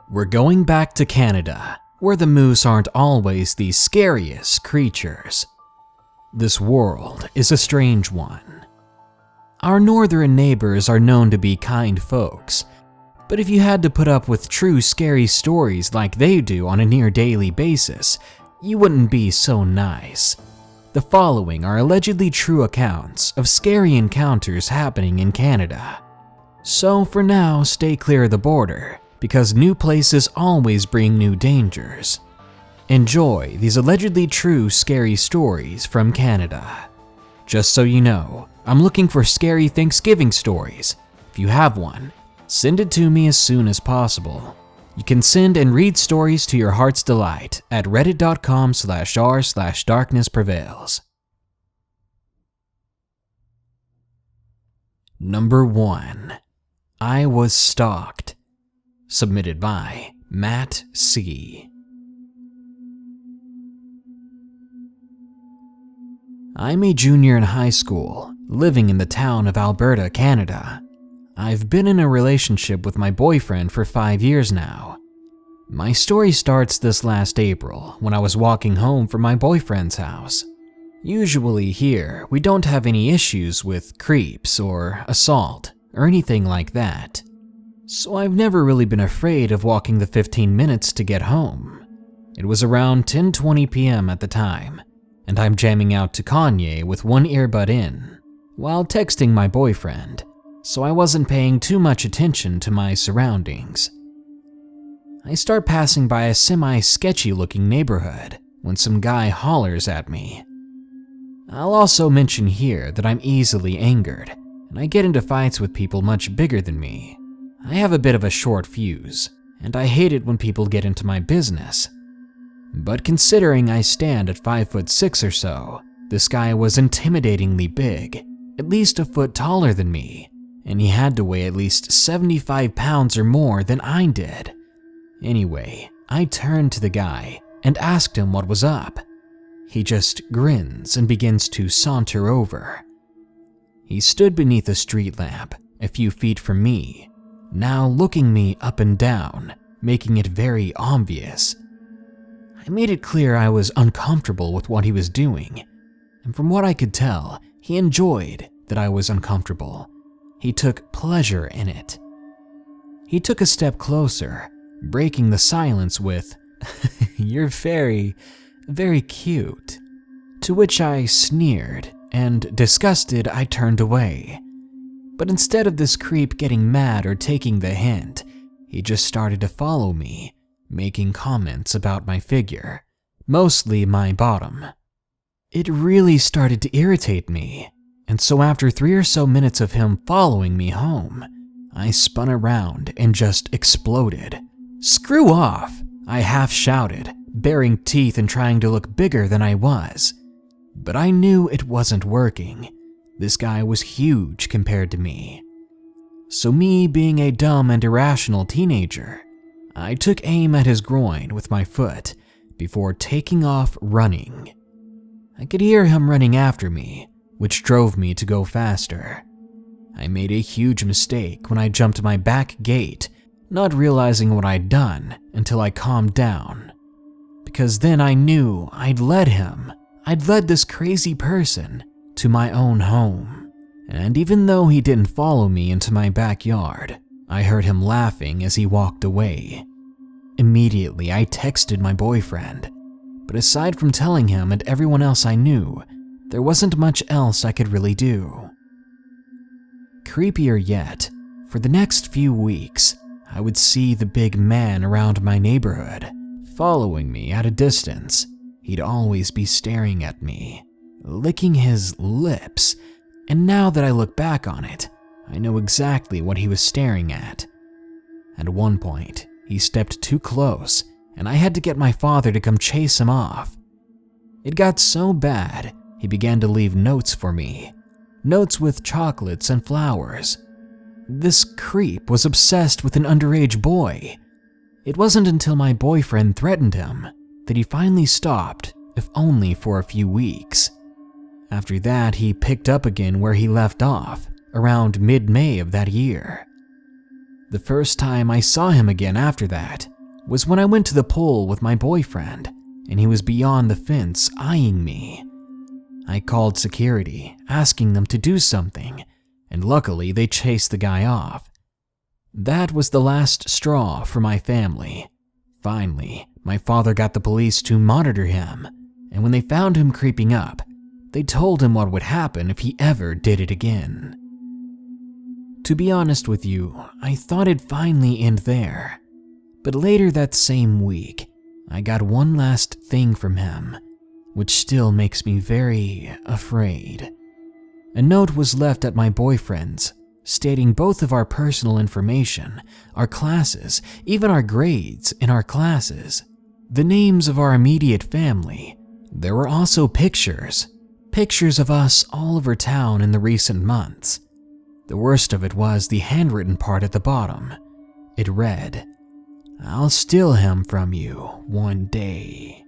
We're going back to Canada, where the moose aren't always the scariest creatures. This world is a strange one. Our northern neighbors are known to be kind folks, but if you had to put up with true scary stories like they do on a near daily basis, you wouldn't be so nice. The following are allegedly true accounts of scary encounters happening in Canada. So for now, stay clear of the border, because new places always bring new dangers. Enjoy these allegedly true scary stories from Canada. Just so you know, I'm looking for scary Thanksgiving stories. If you have one, send it to me as soon as possible. You can send and read stories to your heart's delight at reddit.com/r/darknessprevails. Number 1. I was stalked. Submitted by MATTC. I'm a junior in high school, living in the town of Alberta, Canada. I've been in a relationship with my boyfriend for 5 years now. My story starts this last April when I was walking home from my boyfriend's house. Usually here, we don't have any issues with creeps or assault or anything like that. So I've never really been afraid of walking the 15 minutes to get home. It was around 10:20 p.m. at the time, and I'm jamming out to Kanye with one earbud in, while texting my boyfriend, so I wasn't paying too much attention to my surroundings. I start passing by a semi-sketchy looking neighborhood when some guy hollers at me. I'll also mention here that I'm easily angered, and I get into fights with people much bigger than me. I have a bit of a short fuse, and I hate it when people get into my business. But considering I stand at 5'6" or so, this guy was intimidatingly big, at least a foot taller than me, and he had to weigh at least 75 pounds or more than I did. Anyway, I turned to the guy and asked him what was up. He just grins and begins to saunter over. He stood beneath a street lamp a few feet from me, now looking me up and down, making it very obvious. I made it clear I was uncomfortable with what he was doing, and from what I could tell, he enjoyed that I was uncomfortable. He took pleasure in it. He took a step closer, breaking the silence with, "You're very, very cute," to which I sneered, and disgusted I turned away. But instead of this creep getting mad or taking the hint, he just started to follow me, making comments about my figure, mostly my bottom. It really started to irritate me, and so after 3 or so minutes of him following me home, I spun around and just exploded. "Screw off!" I half shouted, baring teeth and trying to look bigger than I was. But I knew it wasn't working. This guy was huge compared to me. So me being a dumb and irrational teenager, I took aim at his groin with my foot before taking off running. I could hear him running after me, which drove me to go faster. I made a huge mistake when I jumped my back gate, not realizing what I'd done until I calmed down. Because then I knew I'd led this crazy person to my own home. And even though he didn't follow me into my backyard, I heard him laughing as he walked away. Immediately, I texted my boyfriend, but aside from telling him and everyone else I knew, there wasn't much else I could really do. Creepier yet, for the next few weeks, I would see the big man around my neighborhood, following me at a distance. He'd always be staring at me, licking his lips, and now that I look back on it, I know exactly what he was staring at. At one point, he stepped too close, and I had to get my father to come chase him off. It got so bad, he began to leave notes for me, notes with chocolates and flowers. This creep was obsessed with an underage boy. It wasn't until my boyfriend threatened him that he finally stopped, if only for a few weeks. After that, he picked up again where he left off, around mid-May of that year. The first time I saw him again after that, was when I went to the pool with my boyfriend and he was beyond the fence eyeing me. I called security, asking them to do something, and luckily they chased the guy off. That was the last straw for my family. Finally, my father got the police to monitor him, and when they found him creeping up, they told him what would happen if he ever did it again. To be honest with you, I thought it'd finally end there. But later that same week, I got one last thing from him, which still makes me very afraid. A note was left at my boyfriend's, stating both of our personal information, our classes, even our grades in our classes, the names of our immediate family. There were also pictures of us all over town in the recent months. The worst of it was the handwritten part at the bottom. It read, "I'll steal him from you one day.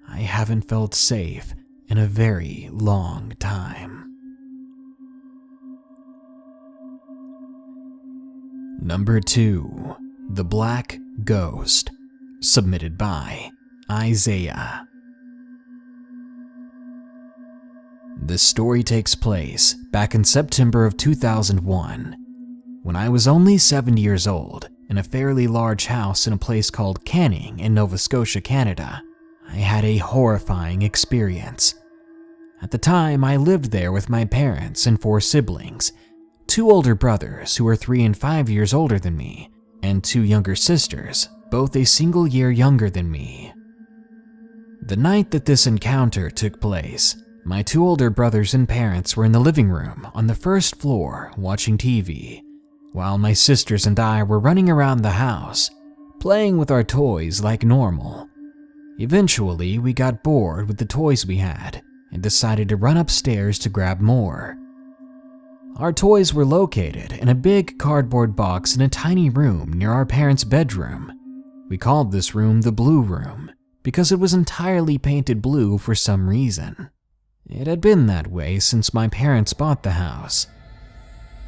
I haven't felt safe in a very long time." Number 2. The Black Ghost, submitted by Isaiah. This story takes place back in September of 2001, when I was only 7 years old in a fairly large house in a place called Canning in Nova Scotia, Canada. I had a horrifying experience. At the time, I lived there with my parents and 4 siblings, 2 older brothers who were 3 and 5 years older than me, and 2 younger sisters, both a single year younger than me. The night that this encounter took place, my 2 older brothers and parents were in the living room on the first floor watching TV, while my sisters and I were running around the house, playing with our toys like normal. Eventually, we got bored with the toys we had and decided to run upstairs to grab more. Our toys were located in a big cardboard box in a tiny room near our parents' bedroom. We called this room the Blue Room because it was entirely painted blue for some reason. It had been that way since my parents bought the house.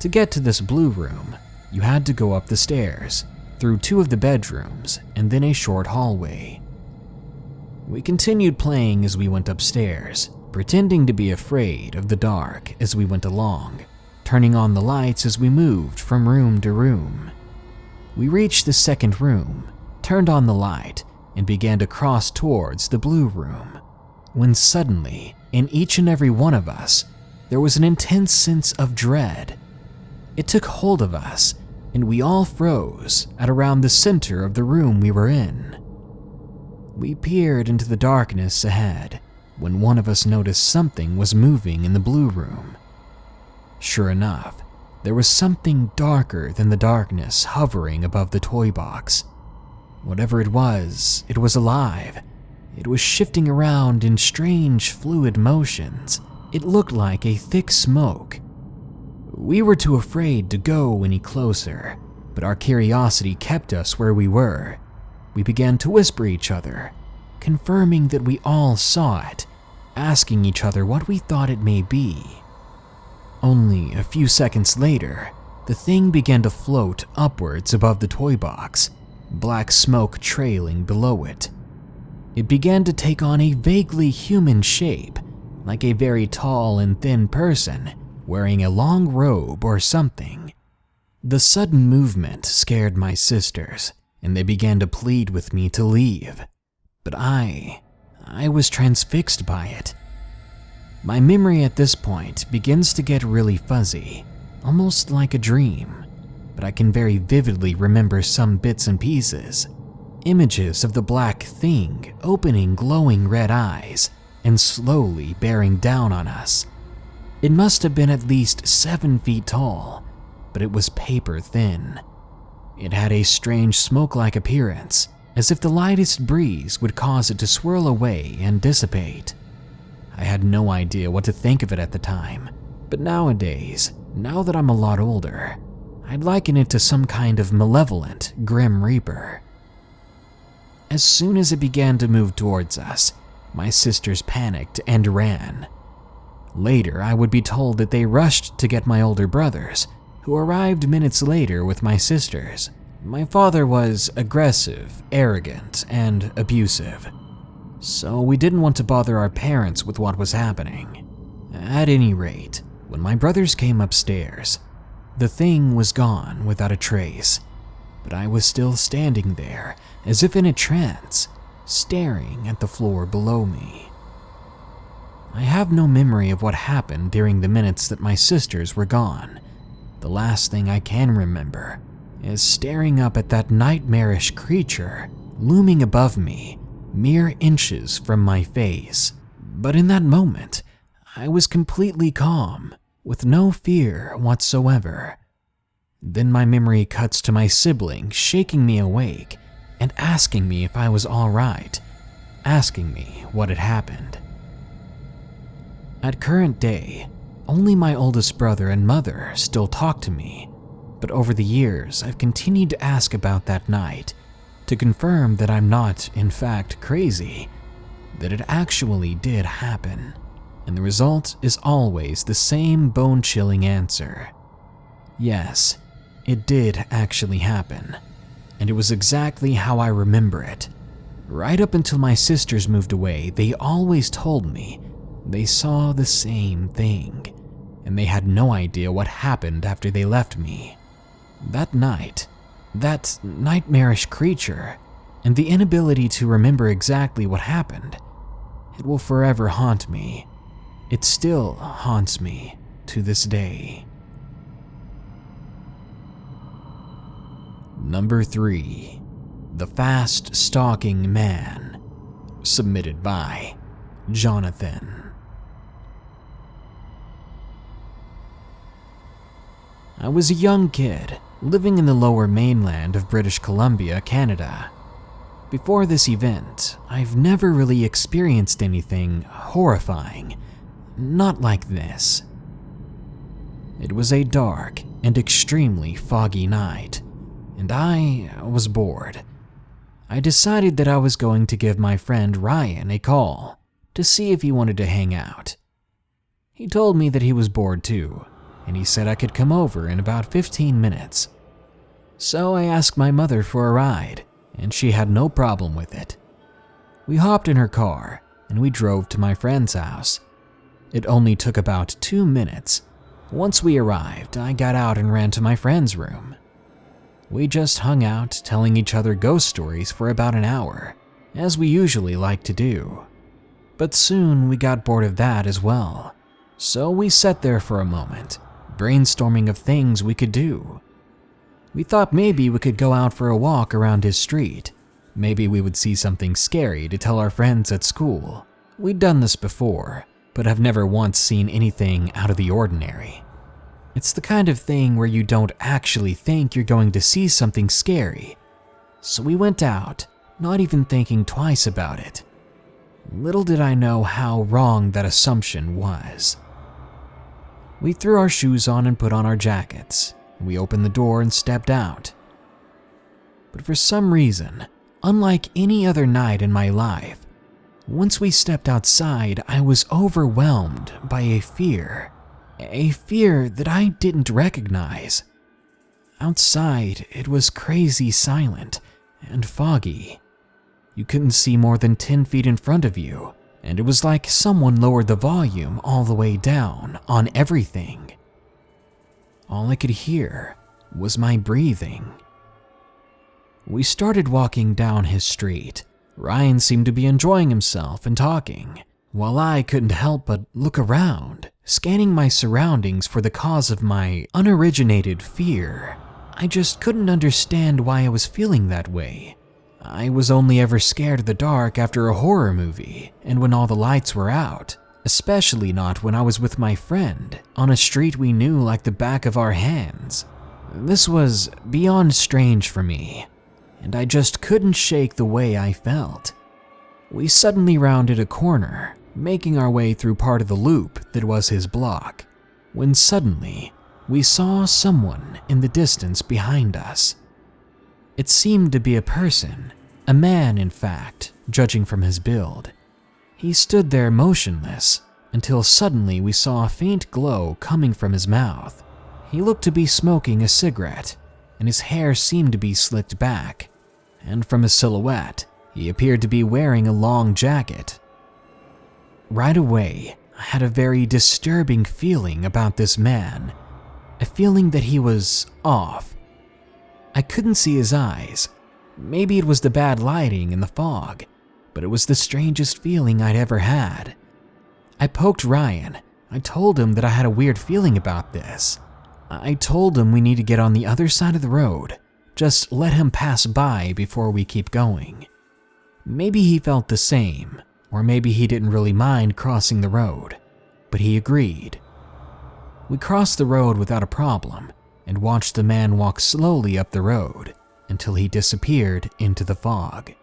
To get to this blue room, you had to go up the stairs, through 2 of the bedrooms, and then a short hallway. We continued playing as we went upstairs, pretending to be afraid of the dark as we went along, turning on the lights as we moved from room to room. We reached the second room, turned on the light, and began to cross towards the blue room, when suddenly, in each and every one of us, there was an intense sense of dread. It took hold of us, and we all froze at around the center of the room we were in. We peered into the darkness ahead when one of us noticed something was moving in the blue room. Sure enough, there was something darker than the darkness hovering above the toy box. Whatever it was alive. It was shifting around in strange fluid motions. It looked like a thick smoke. We were too afraid to go any closer, but our curiosity kept us where we were. We began to whisper each other, confirming that we all saw it, asking each other what we thought it may be. Only a few seconds later, the thing began to float upwards above the toy box, black smoke trailing below it. It began to take on a vaguely human shape, like a very tall and thin person wearing a long robe or something. The sudden movement scared my sisters, and they began to plead with me to leave. But I was transfixed by it. My memory at this point begins to get really fuzzy, almost like a dream, but I can very vividly remember some bits and pieces. Images of the black thing opening glowing red eyes and slowly bearing down on us. It must have been at least 7 feet tall, but it was paper thin. It had a strange smoke-like appearance, as if the lightest breeze would cause it to swirl away and dissipate. I had no idea what to think of it at the time, but nowadays, now that I'm a lot older, I'd liken it to some kind of malevolent Grim Reaper. As soon as it began to move towards us, my sisters panicked and ran. Later, I would be told that they rushed to get my older brothers, who arrived minutes later with my sisters, My father was aggressive, arrogant, and abusive, so we didn't want to bother our parents with what was happening. At any rate, when my brothers came upstairs, the thing was gone without a trace, but I was still standing there as if in a trance, staring at the floor below me. I have no memory of what happened during the minutes that my sisters were gone. The last thing I can remember is staring up at that nightmarish creature looming above me, mere inches from my face. But in that moment, I was completely calm, with no fear whatsoever. Then my memory cuts to my sibling shaking me awake and asking me if I was all right, asking me what had happened. At current day, only my oldest brother and mother still talk to me, but over the years I've continued to ask about that night to confirm that I'm not, in fact, crazy, that it actually did happen, and the result is always the same bone-chilling answer. Yes, it did actually happen, and it was exactly how I remember it. Right up until my sisters moved away, they always told me they saw the same thing, and they had no idea what happened after they left me. That night, that nightmarish creature, and the inability to remember exactly what happened, it will forever haunt me. It still haunts me to this day. Number 3. The Fast Stalking Man. Submitted by Jonathan. I was a young kid living in the lower mainland of British Columbia, Canada. Before this event, I've never really experienced anything horrifying, not like this. It was a dark and extremely foggy night, and I was bored. I decided that I was going to give my friend Ryan a call to see if he wanted to hang out. He told me that he was bored too, and he said I could come over in about 15 minutes. So I asked my mother for a ride, and she had no problem with it. We hopped in her car, and we drove to my friend's house. It only took about 2 minutes. Once we arrived, I got out and ran to my friend's room. We just hung out, telling each other ghost stories for about an hour, as we usually like to do. But soon we got bored of that as well, so we sat there for a moment, brainstorming of things we could do. We thought maybe we could go out for a walk around his street. Maybe we would see something scary to tell our friends at school. We'd done this before, but have never once seen anything out of the ordinary. It's the kind of thing where you don't actually think you're going to see something scary. So we went out, not even thinking twice about it. Little did I know how wrong that assumption was. We threw our shoes on and put on our jackets. We opened the door and stepped out. But for some reason, unlike any other night in my life, once we stepped outside, I was overwhelmed by a fear that I didn't recognize. Outside, it was crazy silent and foggy. You couldn't see more than 10 feet in front of you, and it was like someone lowered the volume all the way down on everything. All I could hear was my breathing. We started walking down his street. Ryan seemed to be enjoying himself and talking, while I couldn't help but look around, scanning my surroundings for the cause of my unoriginated fear. I just couldn't understand why I was feeling that way. I was only ever scared of the dark after a horror movie and when all the lights were out, especially not when I was with my friend on a street we knew like the back of our hands. This was beyond strange for me, and I just couldn't shake the way I felt. We suddenly rounded a corner, making our way through part of the loop that was his block, when suddenly we saw someone in the distance behind us. It seemed to be a person, a man in fact, judging from his build. He stood there motionless until suddenly we saw a faint glow coming from his mouth. He looked to be smoking a cigarette, and his hair seemed to be slicked back, and from his silhouette, he appeared to be wearing a long jacket. Right away, I had a very disturbing feeling about this man, a feeling that he was off. I couldn't see his eyes. Maybe it was the bad lighting and the fog, but it was the strangest feeling I'd ever had. I poked Ryan. I told him that I had a weird feeling about this. I told him we need to get on the other side of the road. Just let him pass by before we keep going. Maybe he felt the same, or maybe he didn't really mind crossing the road, but he agreed. We crossed the road without a problem and watched the man walk slowly up the road until he disappeared into the fog.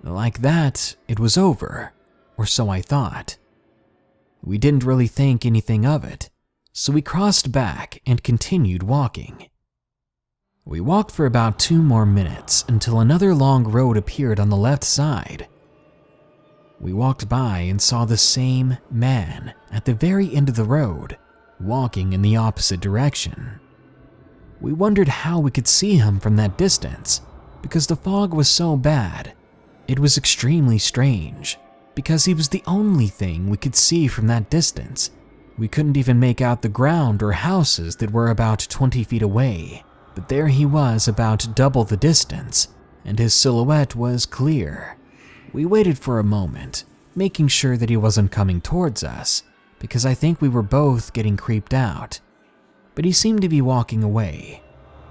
Like that, it was over, or so I thought. We didn't really think anything of it, so we crossed back and continued walking. We walked for about 2 more minutes until another long road appeared on the left side. We walked by and saw the same man at the very end of the road, walking in the opposite direction. We wondered how we could see him from that distance, because the fog was so bad. It was extremely strange, because he was the only thing we could see from that distance. We couldn't even make out the ground or houses that were about 20 feet away, but there he was about double the distance, and his silhouette was clear. We waited for a moment, making sure that he wasn't coming towards us, because I think we were both getting creeped out. But he seemed to be walking away.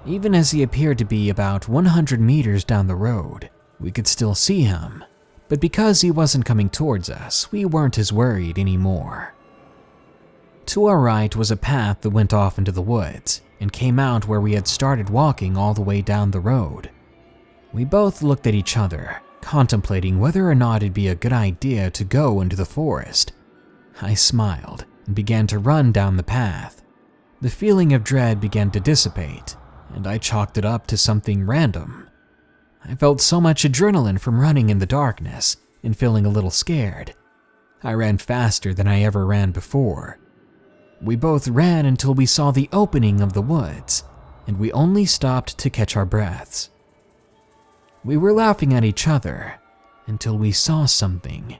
Even as he appeared to be about 100 meters down the road, we could still see him. But because he wasn't coming towards us, we weren't as worried anymore. To our right was a path that went off into the woods and came out where we had started walking all the way down the road. We both looked at each other, contemplating whether or not it'd be a good idea to go into the forest. I smiled and began to run down the path. The feeling of dread began to dissipate, and I chalked it up to something random. I felt so much adrenaline from running in the darkness and feeling a little scared. I ran faster than I ever ran before. We both ran until we saw the opening of the woods, and we only stopped to catch our breaths. We were laughing at each other until we saw something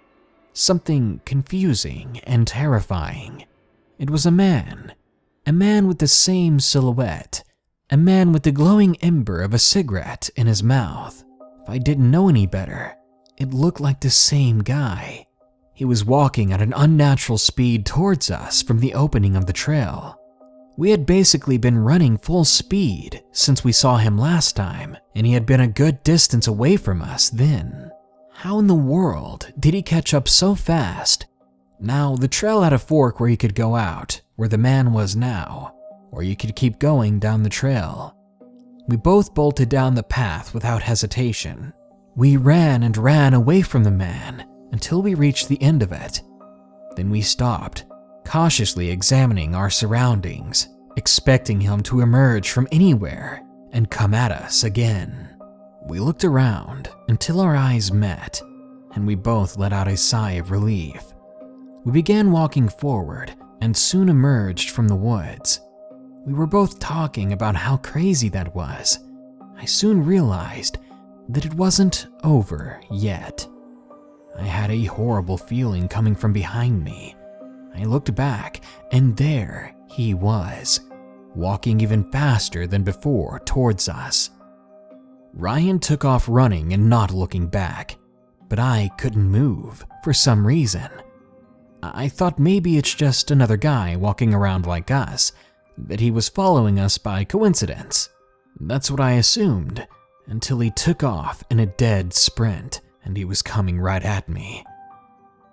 confusing and terrifying. It was a man with the same silhouette, a man with the glowing ember of a cigarette in his mouth. If I didn't know any better, it looked like the same guy. He was walking at an unnatural speed towards us from the opening of the trail. We had basically been running full speed since we saw him last time, and he had been a good distance away from us then. How in the world did he catch up so fast? Now, the trail had a fork where you could go out, where the man was now, or you could keep going down the trail. We both bolted down the path without hesitation. We ran and ran away from the man until we reached the end of it. Then we stopped, cautiously examining our surroundings, expecting him to emerge from anywhere and come at us again. We looked around until our eyes met, and we both let out a sigh of relief. We began walking forward and soon emerged from the woods. We were both talking about how crazy that was. I soon realized that it wasn't over yet. I had a horrible feeling coming from behind me. I looked back, and there he was, walking even faster than before towards us. Ryan took off running and not looking back, but I couldn't move for some reason. I thought maybe it's just another guy walking around like us, that he was following us by coincidence. That's what I assumed, until he took off in a dead sprint and he was coming right at me.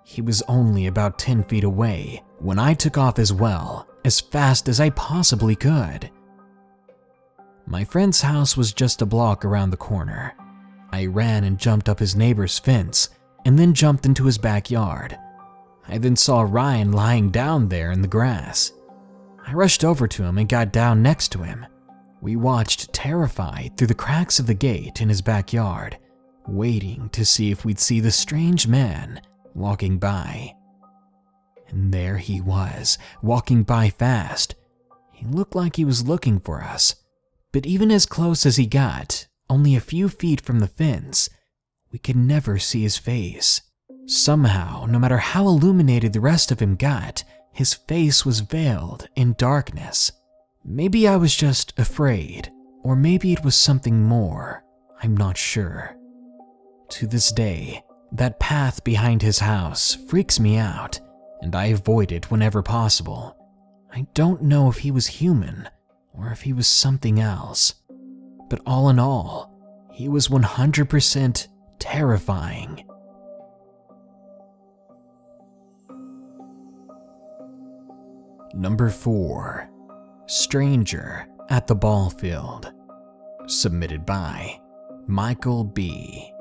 He was only about 10 feet away when I took off as well, as fast as I possibly could. My friend's house was just a block around the corner. I ran and jumped up his neighbor's fence and then jumped into his backyard. I then saw Ryan lying down there in the grass. I rushed over to him and got down next to him. We watched terrified through the cracks of the gate in his backyard, waiting to see if we'd see the strange man walking by. And there he was, walking by fast. He looked like he was looking for us, But even as close as he got, only a few feet from the fence, we could never see his face. Somehow, no matter how illuminated the rest of him got, his face was veiled in darkness. Maybe I was just afraid, or maybe it was something more. I'm not sure. To this day, that path behind his house freaks me out, and I avoid it whenever possible. I don't know if he was human or if he was something else, but all in all, he was 100% terrifying. Number 4. Stranger at the Ballfield. Submitted by Michael B.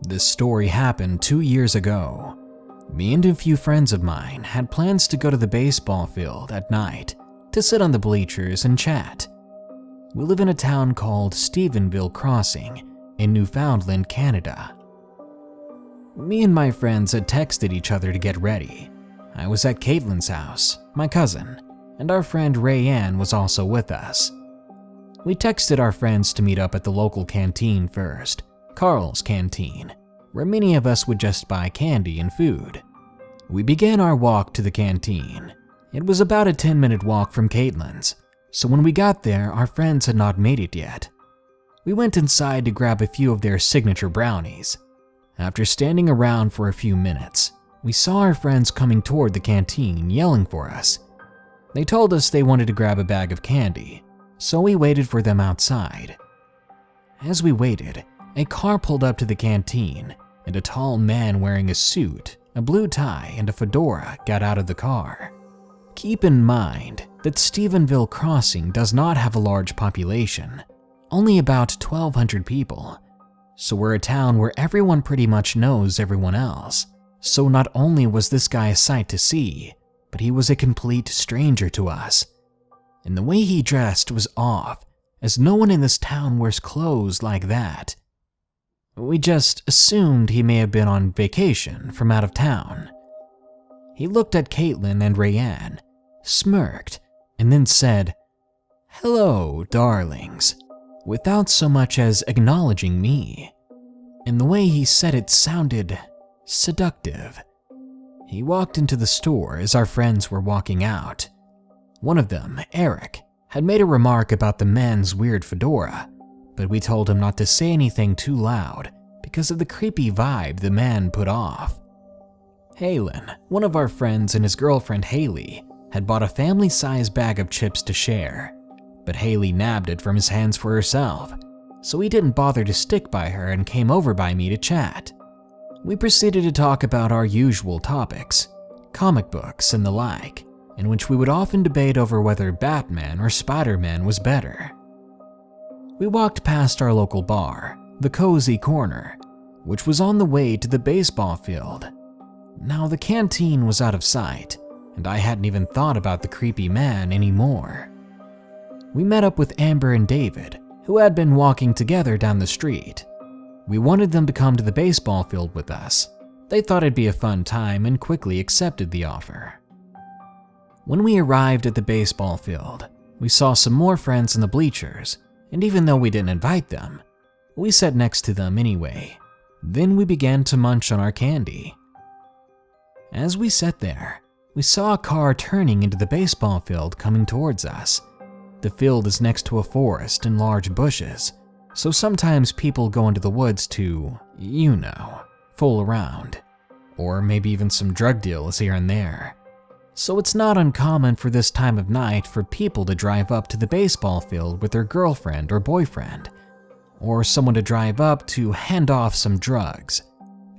This story happened 2 years ago. Me and a few friends of mine had plans to go to the baseball field at night to sit on the bleachers and chat. We live in a town called Stephenville Crossing in Newfoundland, Canada. Me and my friends had texted each other to get ready. I was at Caitlin's house, my cousin, and our friend Rayanne was also with us. We texted our friends to meet up at the local canteen first, Carl's Canteen, where many of us would just buy candy and food. We began our walk to the canteen. It was about a 10-minute walk from Caitlin's, so when we got there, our friends had not made it yet. We went inside to grab a few of their signature brownies. After standing around for a few minutes, we saw our friends coming toward the canteen yelling for us. They told us they wanted to grab a bag of candy, so we waited for them outside. As we waited, a car pulled up to the canteen, and a tall man wearing a suit, a blue tie, and a fedora got out of the car. Keep in mind that Stephenville Crossing does not have a large population, only about 1,200 people, so we're a town where everyone pretty much knows everyone else. So not only was this guy a sight to see, but he was a complete stranger to us. And the way he dressed was off, as no one in this town wears clothes like that. We just assumed he may have been on vacation from out of town. He looked at Caitlin and Rayanne, smirked, and then said, "Hello, darlings," without so much as acknowledging me. And the way he said it sounded seductive. He walked into the store as our friends were walking out. One of them, Eric, had made a remark about the man's weird fedora, but we told him not to say anything too loud because of the creepy vibe the man put off. Halen, one of our friends, and his girlfriend Haley had bought a family-sized bag of chips to share, but Haley nabbed it from his hands for herself, so he didn't bother to stick by her and came over by me to chat. We proceeded to talk about our usual topics, comic books and the like, in which we would often debate over whether Batman or Spider-Man was better. We walked past our local bar, the Cozy Corner, which was on the way to the baseball field. Now the canteen was out of sight, and I hadn't even thought about the creepy man anymore. We met up with Amber and David, who had been walking together down the street. We wanted them to come to the baseball field with us. They thought it'd be a fun time and quickly accepted the offer. When we arrived at the baseball field, we saw some more friends in the bleachers, and even though we didn't invite them, we sat next to them anyway. Then we began to munch on our candy. As we sat there, we saw a car turning into the baseball field coming towards us. The field is next to a forest and large bushes, so sometimes people go into the woods to, fool around, or maybe even some drug deals here and there. So it's not uncommon for this time of night for people to drive up to the baseball field with their girlfriend or boyfriend, or someone to drive up to hand off some drugs.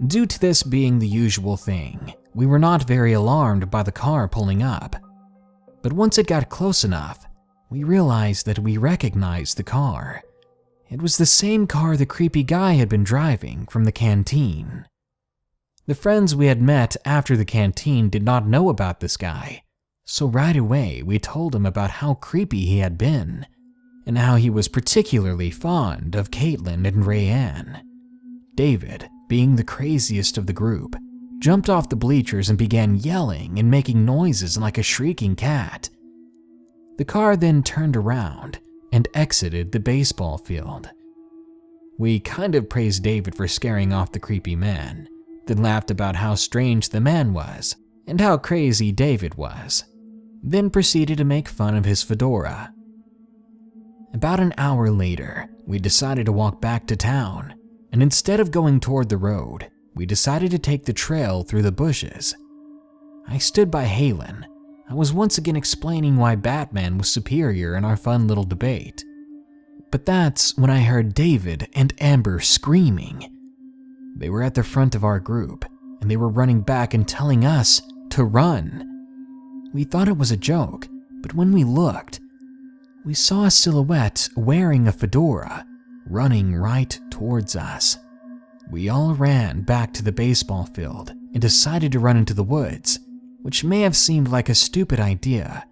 Due to this being the usual thing, we were not very alarmed by the car pulling up. But once it got close enough, we realized that we recognized the car. It was the same car the creepy guy had been driving from the canteen. The friends we had met after the canteen did not know about this guy, so right away we told him about how creepy he had been, and how he was particularly fond of Caitlin and Rayanne. David, being the craziest of the group, jumped off the bleachers and began yelling and making noises like a shrieking cat. The car then turned around and exited the baseball field. We kind of praised David for scaring off the creepy man, then laughed about how strange the man was and how crazy David was, then proceeded to make fun of his fedora. About an hour later, we decided to walk back to town, and instead of going toward the road, we decided to take the trail through the bushes. I stood by Halen. I was once again explaining why Batman was superior in our fun little debate. But that's when I heard David and Amber screaming. They were at the front of our group, and they were running back and telling us to run. We thought it was a joke, but when we looked, we saw a silhouette wearing a fedora running right towards us. We all ran back to the baseball field and decided to run into the woods, which may have seemed like a stupid idea,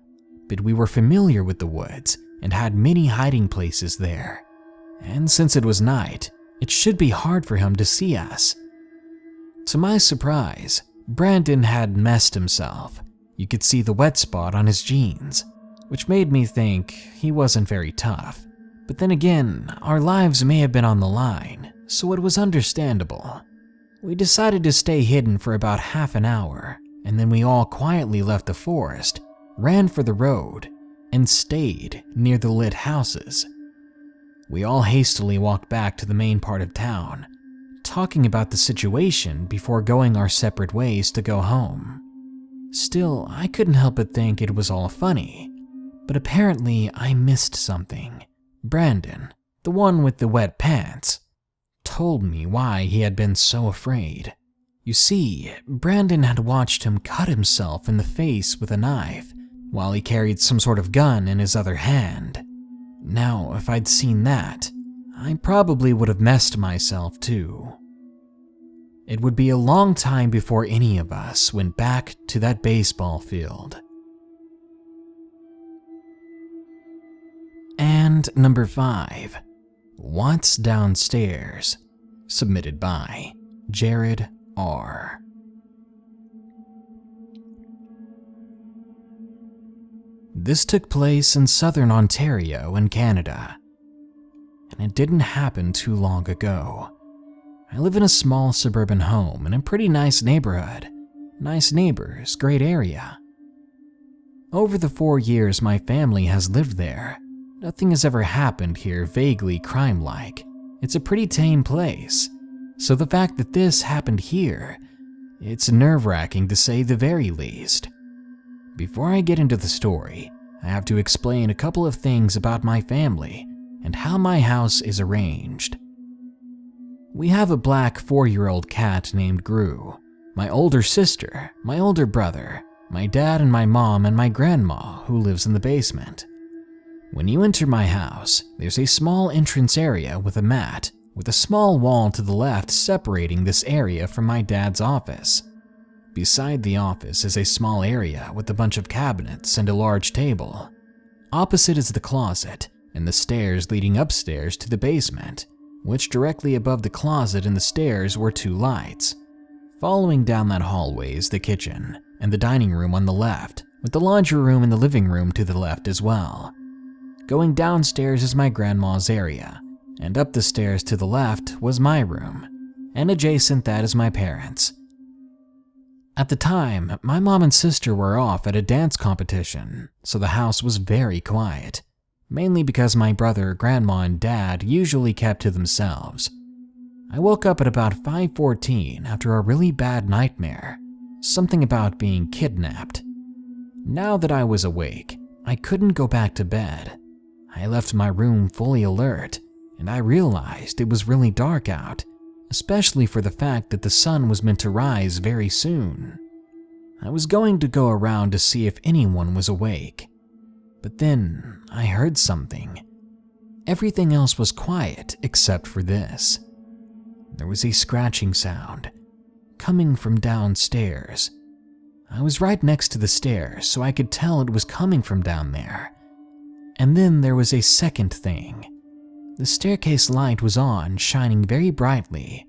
but we were familiar with the woods and had many hiding places there. And since it was night, it should be hard for him to see us. To my surprise, Brandon had messed himself. You could see the wet spot on his jeans, which made me think he wasn't very tough. But then again, our lives may have been on the line, so it was understandable. We decided to stay hidden for about half an hour, and then we all quietly left the forest, ran for the road, and stayed near the lit houses. We all hastily walked back to the main part of town, talking about the situation before going our separate ways to go home. Still, I couldn't help but think it was all funny, but apparently I missed something. Brandon, the one with the wet pants, told me why he had been so afraid. You see, Brandon had watched him cut himself in the face with a knife while he carried some sort of gun in his other hand. Now, if I'd seen that, I probably would have messed myself too. It would be a long time before any of us went back to that baseball field. And number 5, What's Downstairs? Submitted by Jared R. This took place in southern Ontario in Canada, and it didn't happen too long ago. I live in a small suburban home in a pretty nice neighborhood. Nice neighbors, great area. Over the 4 years my family has lived there, nothing has ever happened here vaguely crime-like. It's a pretty tame place, so the fact that this happened here, it's nerve-wracking to say the very least. Before I get into the story, I have to explain a couple of things about my family and how my house is arranged. We have a black 4-year-old cat named Gru, my older sister, my older brother, my dad and my mom and my grandma who lives in the basement. When you enter my house, there's a small entrance area with a mat, with a small wall to the left separating this area from my dad's office. Beside the office is a small area with a bunch of cabinets and a large table. Opposite is the closet and the stairs leading upstairs to the basement, which directly above the closet and the stairs were 2 lights. Following down that hallway is the kitchen and the dining room on the left, with the laundry room and the living room to the left as well. Going downstairs is my grandma's area, and up the stairs to the left was my room, and adjacent that is my parents'. At the time, my mom and sister were off at a dance competition, so the house was very quiet, mainly because my brother, grandma, and dad usually kept to themselves. I woke up at about 5:14 after a really bad nightmare, something about being kidnapped. Now that I was awake, I couldn't go back to bed. I left my room fully alert, and I realized it was really dark out, especially for the fact that the sun was meant to rise very soon. I was going to go around to see if anyone was awake, but then I heard something. Everything else was quiet except for this. There was a scratching sound coming from downstairs. I was right next to the stairs, so I could tell it was coming from down there. And then there was a second thing. The staircase light was on, shining very brightly.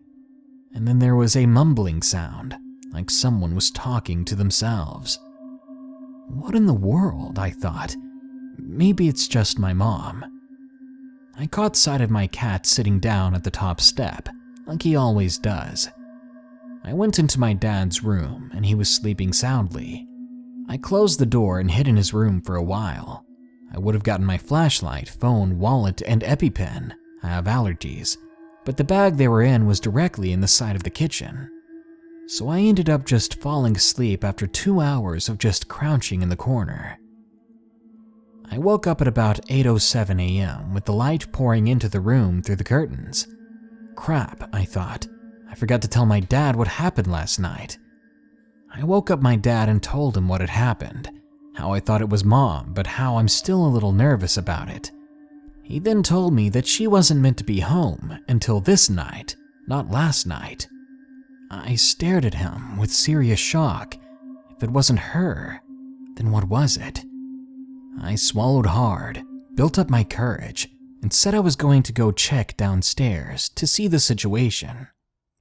And then there was a mumbling sound, like someone was talking to themselves. What in the world, I thought. Maybe it's just my mom. I caught sight of my cat sitting down at the top step, like he always does. I went into my dad's room and he was sleeping soundly. I closed the door and hid in his room for a while. I would have gotten my flashlight, phone, wallet, and EpiPen. I have allergies, but the bag they were in was directly in the side of the kitchen. So I ended up just falling asleep after 2 hours of just crouching in the corner. I woke up at about 8:07 a.m. with the light pouring into the room through the curtains. Crap, I thought. I forgot to tell my dad what happened last night. I woke up my dad and told him what had happened, how I thought it was Mom, but how I'm still a little nervous about it. He then told me that she wasn't meant to be home until this night, not last night. I stared at him with serious shock. If it wasn't her, then what was it? I swallowed hard, built up my courage, and said I was going to go check downstairs to see the situation.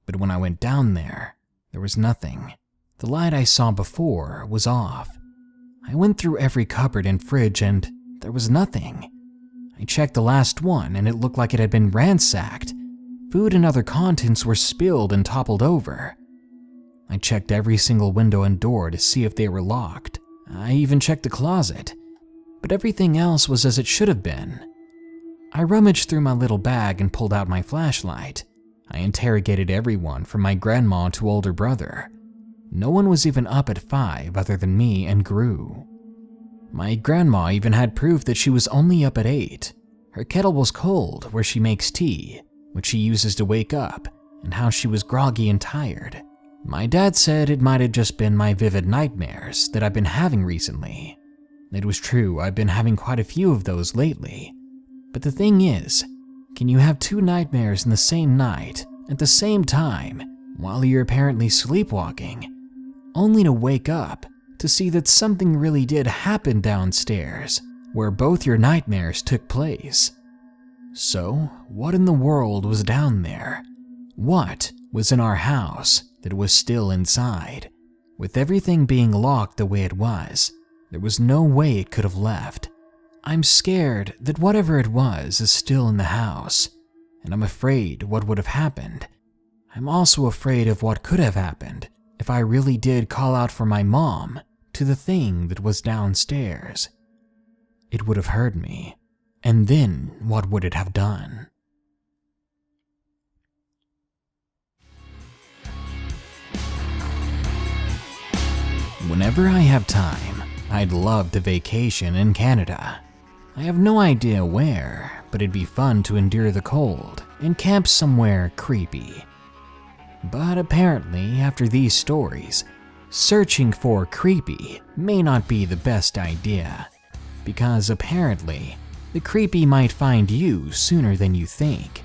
But when I went down there was nothing. The light I saw before was off. I went through every cupboard and fridge and there was nothing. I checked the last one and it looked like it had been ransacked. Food and other contents were spilled and toppled over. I checked every single window and door to see if they were locked. I even checked the closet, but everything else was as it should have been. I rummaged through my little bag and pulled out my flashlight. I interrogated everyone from my grandma to older brother. No one was even up at 5 other than me and Gru. My grandma even had proof that she was only up at 8. Her kettle was cold where she makes tea, which she uses to wake up, and how she was groggy and tired. My dad said it might have just been my vivid nightmares that I've been having recently. It was true, I've been having quite a few of those lately. But the thing is, can you have 2 nightmares in the same night, at the same time, while you're apparently sleepwalking, only to wake up to see that something really did happen downstairs, where both your nightmares took place? So, what in the world was down there? What was in our house that was still inside? With everything being locked the way it was, there was no way it could have left. I'm scared that whatever it was is still in the house, and I'm afraid what would have happened. I'm also afraid of what could have happened if I really did call out for my mom to the thing that was downstairs. It would have heard me, and then what would it have done? Whenever I have time, I'd love to vacation in Canada. I have no idea where, but it'd be fun to endure the cold and camp somewhere creepy. But apparently, after these stories, searching for creepy may not be the best idea, because apparently, the creepy might find you sooner than you think.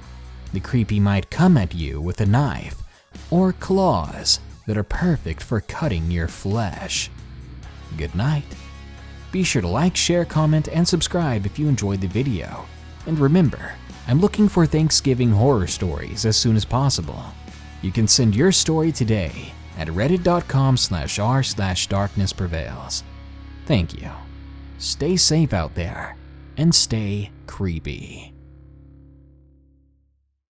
The creepy might come at you with a knife or claws that are perfect for cutting your flesh. Good night. Be sure to like, share, comment, and subscribe if you enjoyed the video. And remember, I'm looking for Thanksgiving horror stories as soon as possible. You can send your story today at reddit.com/r/darknessprevails. Thank you. Stay safe out there, and stay creepy.